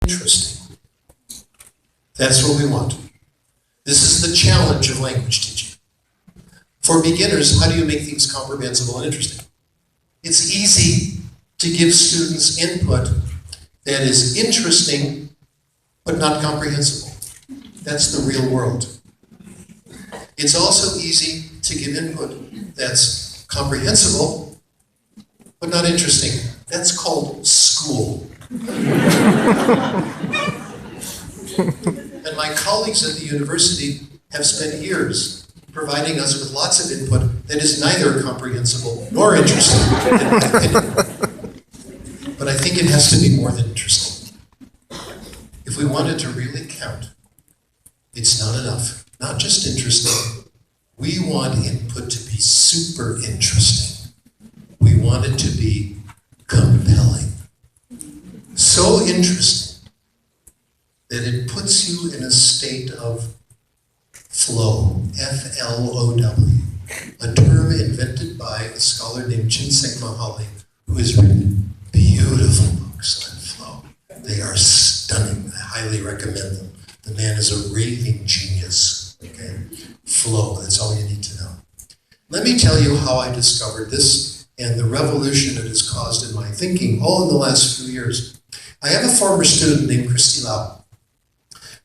interesting. That's what we want. This is the challenge of language teaching. For beginners, how do you make things comprehensible and interesting? It's easy to give students input that is interesting, but not comprehensible. That's the real world. It's also easy to give input that's comprehensible, but not interesting. That's called school. And my colleagues at the university have spent years providing us with lots of input that is neither comprehensible nor interesting, in my opinion. But I think it has to be more than interesting. If we want it to really count, it's not enough. Not just interesting. We want input to be super interesting. We want it to be compelling. So interesting that it puts you in a state of flow, F-L-O-W, a term invented by a scholar named Csikszentmihalyi Mahali, who has written beautiful books on flow. They are stunning. I highly recommend them. The man is a raving genius. Okay? Flow, that's all you need to know. Let me tell you how I discovered this and the revolution it has caused in my thinking, all in the last few years. I have a former student named Christy Lau.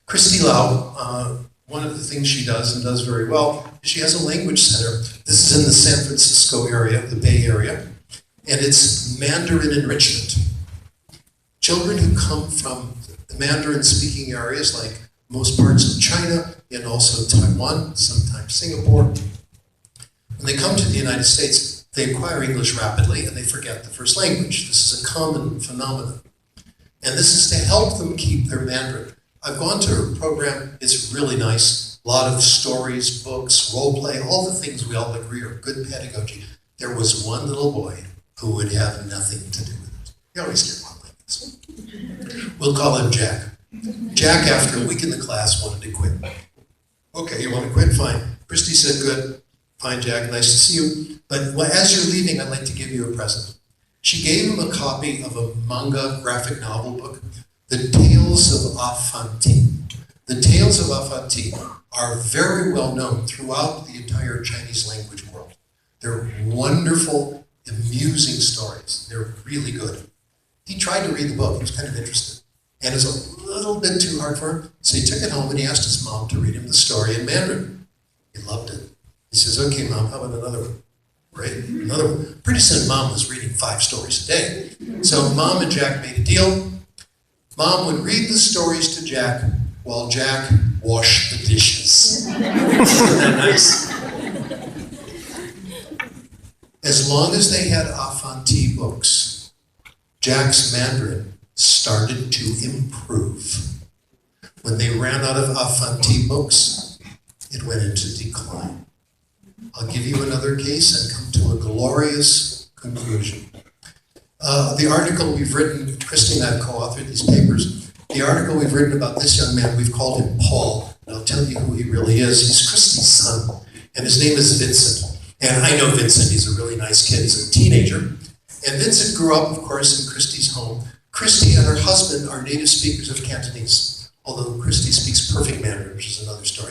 Christy Lau, one of the things she does, and does very well, is she has a language center. This is in the San Francisco area, the Bay Area, and it's Mandarin enrichment. Children who come from the Mandarin-speaking areas, like most parts of China, and also Taiwan, sometimes Singapore, when they come to the United States, they acquire English rapidly and they forget the first language. This is a common phenomenon. And this is to help them keep their Mandarin. I've gone to her program, it's really nice. A lot of stories, books, role play, all the things we all agree are good pedagogy. There was one little boy who would have nothing to do with it. You always get one like this. We'll call him Jack. Jack, after a week in the class, wanted to quit. Okay, you want to quit? Fine. Christy said, good. Fine, Jack, nice to see you. But as you're leaving, I'd like to give you a present. She gave him a copy of a manga graphic novel book, The Tales of Afanti. The Tales of Afanti are very well known throughout the entire Chinese language world. They're wonderful, amusing stories. They're really good. He tried to read the book. He was kind of interested. And it was a little bit too hard for him, so he took it home and he asked his mom to read him the story in Mandarin. He loved it. He says, okay, Mom, how about another one? Right? Another one. Pretty soon, Mom was reading 5 stories a day. So Mom and Jack made a deal. Mom would read the stories to Jack while Jack washed the dishes. Isn't that nice? As long as they had Afanti books, Jack's Mandarin started to improve. When they ran out of Afanti books, it went into decline. I'll give you another case and come to a glorious conclusion. The article we've written, Christy and I have co-authored these papers. The article we've written about this young man, we've called him Paul, and I'll tell you who he really is. He's Christy's son, and his name is Vincent. And I know Vincent, he's a really nice kid, he's a teenager. And Vincent grew up, of course, in Christy's home. Christy and her husband are native speakers of Cantonese, although Christy speaks perfect Mandarin, which is another story.